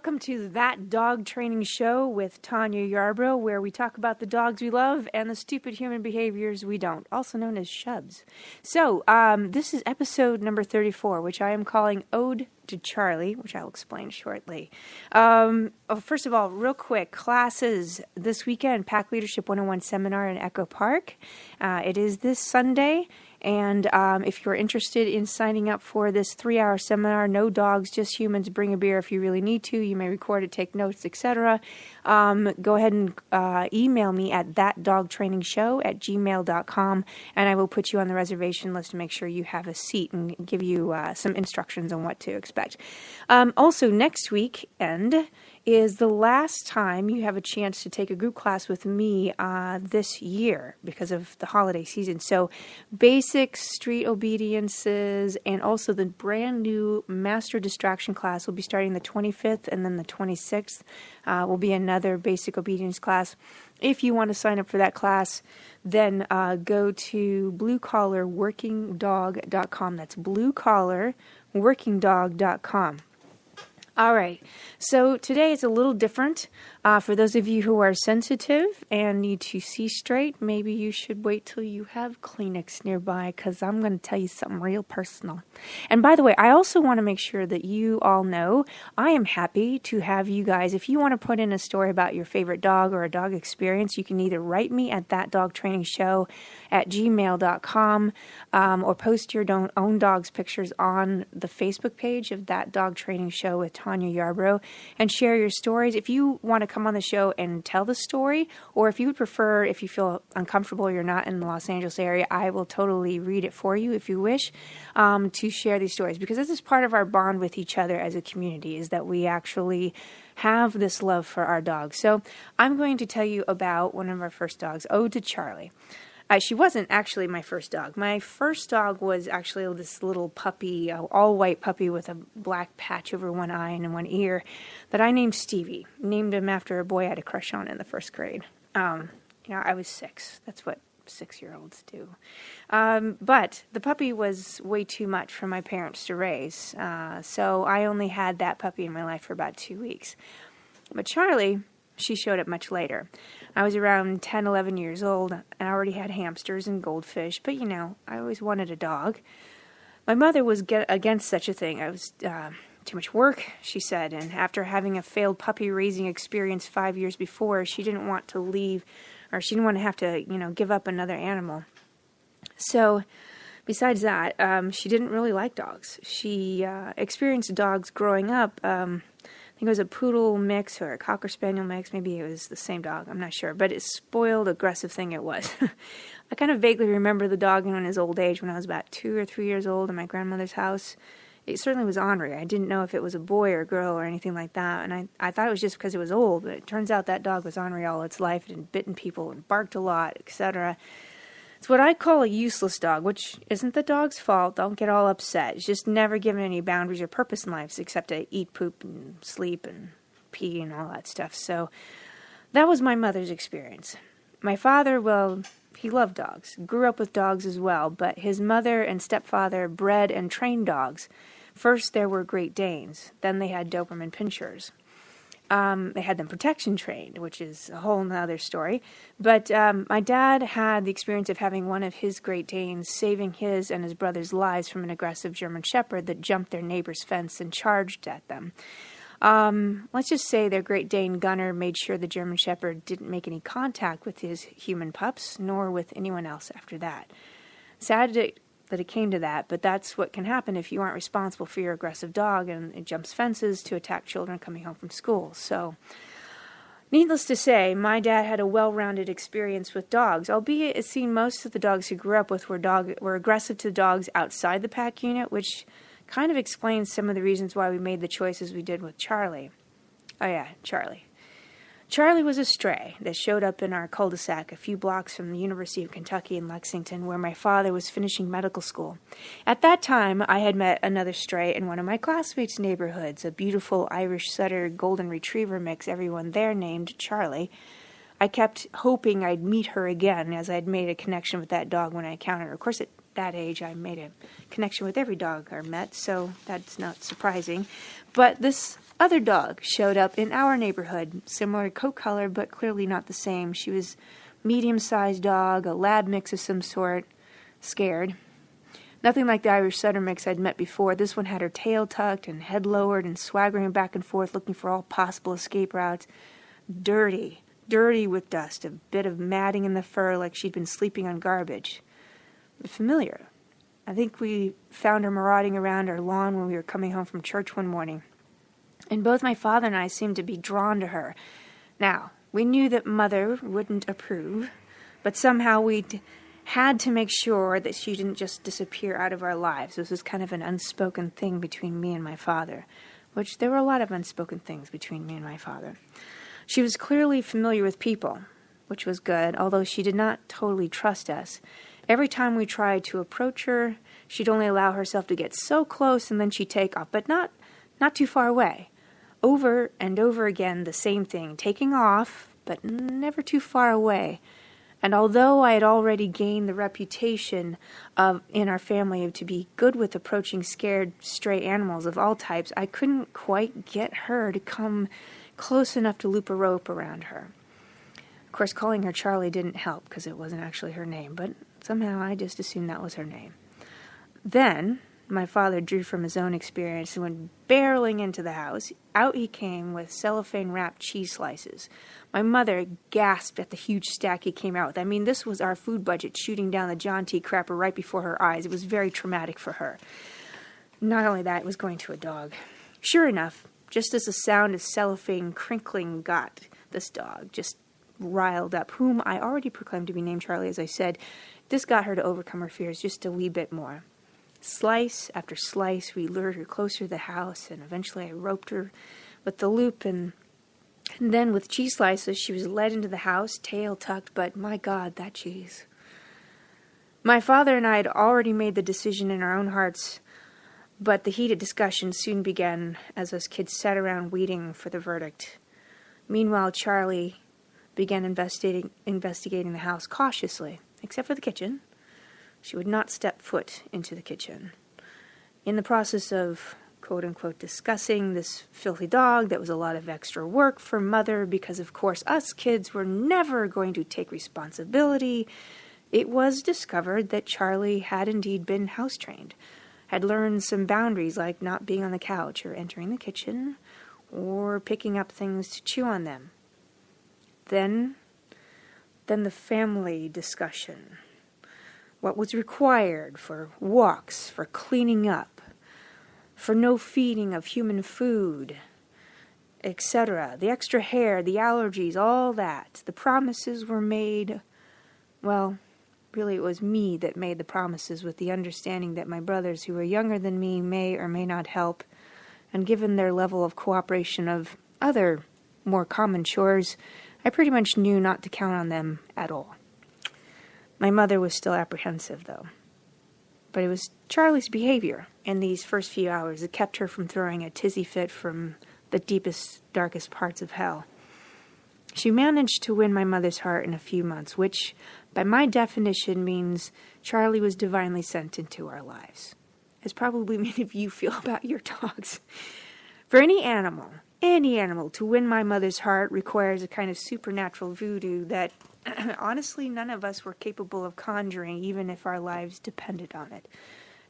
Welcome to That Dog Training Show with Tanya Yarbrough, where we talk about the dogs we love and the stupid human behaviors we don't, also known as shubs. So, this is episode number 34, which I am calling Ode to Charlie, which I'll explain shortly. First of all, real quick, classes this weekend, Pack Leadership 101 seminar in Echo Park. It is this Sunday. And if you're interested in signing up for this 3-hour seminar, no dogs, just humans, bring a beer if you really need to. You may record it, take notes, etc. Go ahead and email me at thatdogtrainingshow@gmail.com, and I will put you on the reservation list to make sure you have a seat and give you some instructions on what to expect. Also, next weekend is the last time you have a chance to take a group class with me this year because of the holiday season. So basic street obediences and also the brand new master distraction class will be starting the 25th, and then the 26th will be another basic obedience class. If you want to sign up for that class, then go to bluecollarworkingdog.com. That's bluecollarworkingdog.com. All right, so today it's a little different. For those of you who are sensitive and need to see straight, maybe you should wait till you have Kleenex nearby, because I'm going to tell you something real personal. And by the way, I also want to make sure that you all know I am happy to have you guys. If you want to put in a story about your favorite dog or a dog experience, you can either write me at thatdogtrainingshow@gmail.com or post your own dog's pictures on the Facebook page of That Dog Training Show with Tanya Yarbrough and share your stories. If you want to come on the show and tell the story, or if you would prefer, if you feel uncomfortable, you're not in the Los Angeles area, I will totally read it for you if you wish to share these stories, because this is part of our bond with each other as a community, is that we actually have this love for our dogs. So I'm going to tell you about one of our first dogs, Ode to Charlie. She wasn't actually my first dog. My first dog was actually this little puppy, all-white puppy with a black patch over one eye and one ear that I named Stevie. Named him after a boy I had a crush on in the first grade. I was 6. That's what 6-year-olds do. But the puppy was way too much for my parents to raise. So I only had that puppy in my life for about 2 weeks. But Charlie, she showed up much later. I was around 10, 11 years old, and I already had hamsters and goldfish, but I always wanted a dog. My mother was against such a thing. I was too much work, she said, and after having a failed puppy raising experience 5 years before, she didn't want to leave, or she didn't want to have to, give up another animal. So, besides that, she didn't really like dogs. She experienced dogs growing up. I think it was a poodle mix or a cocker spaniel mix. Maybe it was the same dog. I'm not sure. But it's spoiled, aggressive thing it was. I kind of vaguely remember the dog in his old age when I was about 2 or 3 years old in my grandmother's house. It certainly was ornery. I didn't know if it was a boy or a girl or anything like that. And I thought it was just because it was old. But it turns out that dog was ornery all its life. It had bitten people and barked a lot, etc. It's what I call a useless dog, which isn't the dog's fault. Don't get all upset. It's just never given any boundaries or purpose in life except to eat, poop, and sleep and pee and all that stuff. So that was my mother's experience. My father, well, he loved dogs, grew up with dogs as well, but his mother and stepfather bred and trained dogs. First there were Great Danes, then they had Doberman Pinschers. They had them protection trained, which is a whole nother story. But my dad had the experience of having one of his Great Danes saving his and his brother's lives from an aggressive German Shepherd that jumped their neighbor's fence and charged at them. Let's just say their Great Dane Gunner made sure the German Shepherd didn't make any contact with his human pups, nor with anyone else after that. Sad that it came to that, but that's what can happen if you aren't responsible for your aggressive dog and it jumps fences to attack children coming home from school. So, needless to say, my dad had a well-rounded experience with dogs, albeit it seemed most of the dogs he grew up with were aggressive to dogs outside the pack unit, which kind of explains some of the reasons why we made the choices we did with Charlie. Oh yeah, Charlie. Charlie was a stray that showed up in our cul-de-sac a few blocks from the University of Kentucky in Lexington, where my father was finishing medical school. At that time, I had met another stray in one of my classmates' neighborhoods, a beautiful Irish setter golden retriever mix everyone there named Charlie. I kept hoping I'd meet her again, as I'd made a connection with that dog when I encountered her. Of course, it that age, I made a connection with every dog I met, so that's not surprising. But this other dog showed up in our neighborhood, similar coat color, but clearly not the same. She was medium-sized dog, a lab mix of some sort, scared. Nothing like the Irish setter mix I'd met before. This one had her tail tucked and head lowered and swaggering back and forth, looking for all possible escape routes. Dirty with dust, a bit of matting in the fur like she'd been sleeping on garbage. Familiar. I think we found her marauding around our lawn when we were coming home from church one morning, and both my father and I seemed to be drawn to her. Now, we knew that Mother wouldn't approve, but somehow we'd had to make sure that she didn't just disappear out of our lives. This was kind of an unspoken thing between me and my father, which there were a lot of unspoken things between me and my father. She was clearly familiar with people, which was good, although she did not totally trust us. Every time we tried to approach her, she'd only allow herself to get so close and then she'd take off, but not too far away. Over and over again, the same thing, taking off, but never too far away. And although I had already gained the reputation in our family to be good with approaching scared stray animals of all types, I couldn't quite get her to come close enough to loop a rope around her. Of course, calling her Charlie didn't help because it wasn't actually her name, but somehow I just assumed that was her name. Then my father drew from his own experience and went barreling into the house. Out he came with cellophane-wrapped cheese slices. My mother gasped at the huge stack he came out with. I mean, this was our food budget shooting down the John T. Crapper right before her eyes. It was very traumatic for her. Not only that, it was going to a dog. Sure enough, just as the sound of cellophane crinkling got this dog just riled up, whom I already proclaimed to be named Charlie, as I said, this got her to overcome her fears just a wee bit more. Slice after slice, we lured her closer to the house, and eventually I roped her with the loop, and then with cheese slices, she was led into the house, tail tucked, but my God, that cheese. My father and I had already made the decision in our own hearts, but the heated discussion soon began as us kids sat around waiting for the verdict. Meanwhile, Charlie began investigating the house cautiously, except for the kitchen. She would not step foot into the kitchen. In the process of, quote-unquote, discussing this filthy dog, that was a lot of extra work for Mother because, of course, us kids were never going to take responsibility. It was discovered that Charlie had indeed been house-trained, had learned some boundaries like not being on the couch or entering the kitchen or picking up things to chew on them. Then the family discussion. What was required for walks, for cleaning up, for no feeding of human food, etc. The extra hair, the allergies, all that. The promises were made. Well, really it was me that made the promises with the understanding that my brothers who were younger than me may or may not help, and given their level of cooperation of other more common chores, I pretty much knew not to count on them at all. My mother was still apprehensive, though. But it was Charlie's behavior in these first few hours that kept her from throwing a tizzy fit from the deepest, darkest parts of hell. She managed to win my mother's heart in a few months, which, by my definition, means Charlie was divinely sent into our lives, as probably many of you feel about your dogs. For any animal to win my mother's heart requires a kind of supernatural voodoo that honestly, none of us were capable of conjuring, even if our lives depended on it.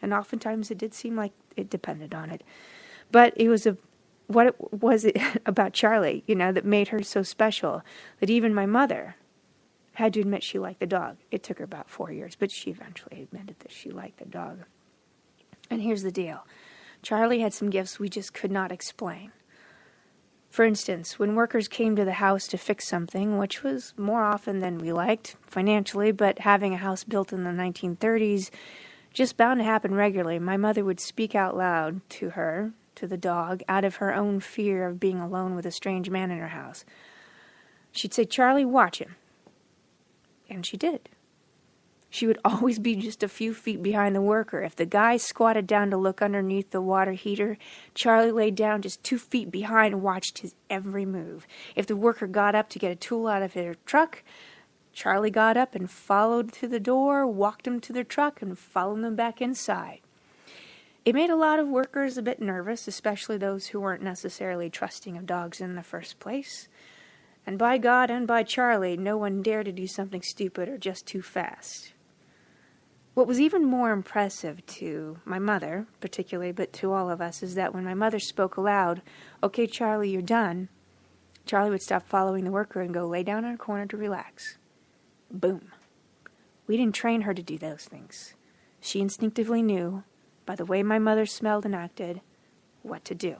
And oftentimes it did seem like it depended on it. But it was what was it about Charlie, that made her so special, that even my mother had to admit she liked the dog. It took her about 4 years, but she eventually admitted that she liked the dog. And here's the deal. Charlie had some gifts we just could not explain. For instance, when workers came to the house to fix something, which was more often than we liked financially, but having a house built in the 1930s, just bound to happen regularly, my mother would speak out loud to the dog, out of her own fear of being alone with a strange man in her house. She'd say, "Charlie, watch him." And she did. She would always be just a few feet behind the worker. If the guy squatted down to look underneath the water heater, Charlie laid down just 2 feet behind and watched his every move. If the worker got up to get a tool out of her truck, Charlie got up and followed to the door, walked them to their truck, and followed them back inside. It made a lot of workers a bit nervous, especially those who weren't necessarily trusting of dogs in the first place. And by God and by Charlie, no one dared to do something stupid or just too fast. What was even more impressive to my mother, particularly, but to all of us, is that when my mother spoke aloud, "Okay, Charlie, you're done," Charlie would stop following the worker and go lay down in a corner to relax. Boom. We didn't train her to do those things. She instinctively knew, by the way my mother smelled and acted, what to do.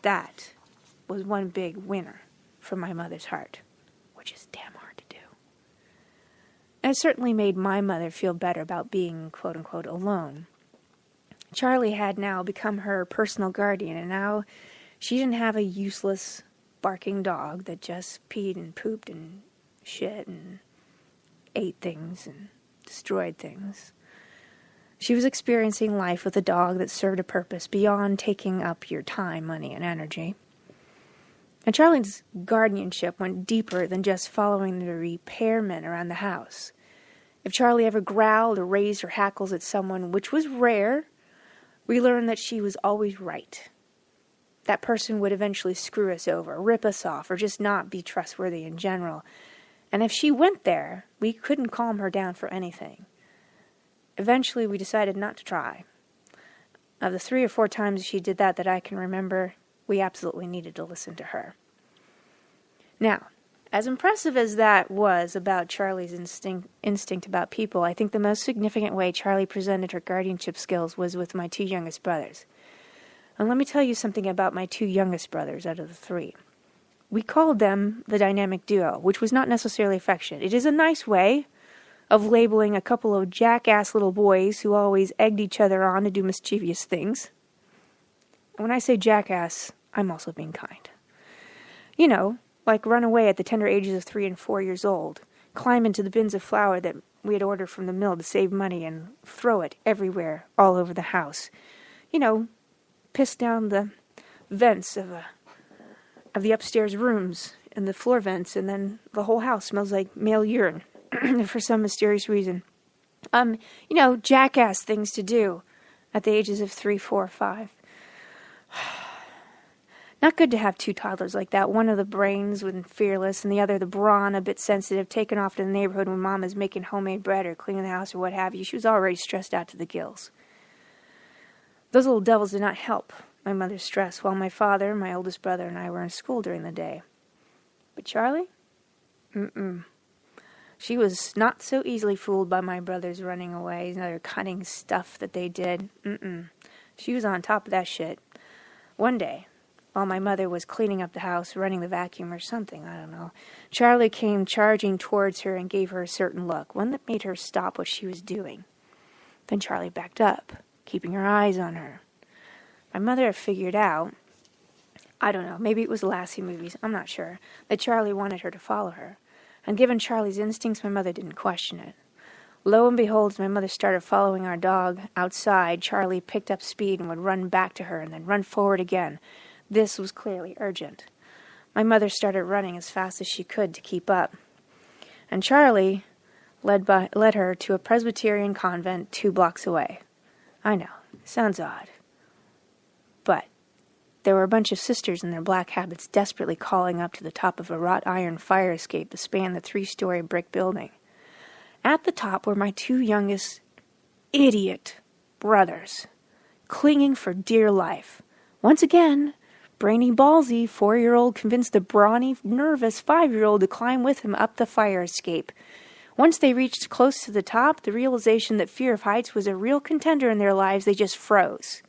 That was one big winner from my mother's heart, which is damn hard to do. And it certainly made my mother feel better about being, quote-unquote, alone. Charlie had now become her personal guardian, and now she didn't have a useless, barking dog that just peed and pooped and shit and ate things and destroyed things. She was experiencing life with a dog that served a purpose beyond taking up your time, money, and energy. And Charlie's guardianship went deeper than just following the repairmen around the house. If Charlie ever growled or raised her hackles at someone, which was rare, we learned that she was always right. That person would eventually screw us over, rip us off, or just not be trustworthy in general. And if she went there, we couldn't calm her down for anything. Eventually, we decided not to try. Of the 3 or 4 times she did that I can remember, we absolutely needed to listen to her. Now, as impressive as that was about Charlie's instinct about people, I think the most significant way Charlie presented her guardianship skills was with my 2 youngest brothers. And let me tell you something about my 2 youngest brothers out of the 3. We called them the dynamic duo, which was not necessarily affectionate. It is a nice way of labeling a couple of jackass little boys who always egged each other on to do mischievous things. And when I say jackass, I'm also being kind. You know, like run away at the tender ages of 3 and 4 years old, climb into the bins of flour that we had ordered from the mill to save money and throw it everywhere, all over the house. You know, piss down the vents of the upstairs rooms and the floor vents, and then the whole house smells like male urine for some mysterious reason. You know, jackass things to do at the ages of 3, 4, 5. Not good to have 2 toddlers like that. One of the brains and fearless, and the other the brawn, a bit sensitive, taken off to the neighborhood when Mom is making homemade bread or cleaning the house or what have you. She was already stressed out to the gills. Those little devils did not help my mother's stress while my father, my oldest brother, and I were in school during the day. But Charlie? She was not so easily fooled by my brothers running away and other cunning stuff that they did. She was on top of that shit. One day, while my mother was cleaning up the house, running the vacuum or something, I don't know, Charlie came charging towards her and gave her a certain look, one that made her stop what she was doing. Then Charlie backed up, keeping her eyes on her. My mother had figured out, I don't know, maybe it was Lassie movies, I'm not sure, that Charlie wanted her to follow her. And given Charlie's instincts, my mother didn't question it. Lo and behold, as my mother started following our dog outside, Charlie picked up speed and would run back to her and then run forward again. This was clearly urgent. My mother started running as fast as she could to keep up. And Charlie led her to a Presbyterian convent 2 blocks away. I know, sounds odd. But there were a bunch of sisters in their black habits desperately calling up to the top of a wrought iron fire escape that spanned the 3-story brick building. At the top were my 2 youngest idiot brothers, clinging for dear life. Once again, brainy, ballsy 4-year-old convinced the brawny, nervous 5-year-old to climb with him up the fire escape. Once they reached close to the top, the realization that fear of heights was a real contender in their lives, they just froze.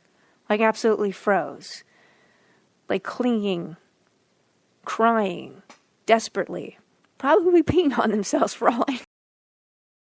Like absolutely froze. Like clinging, crying, desperately, probably peeing on themselves for all I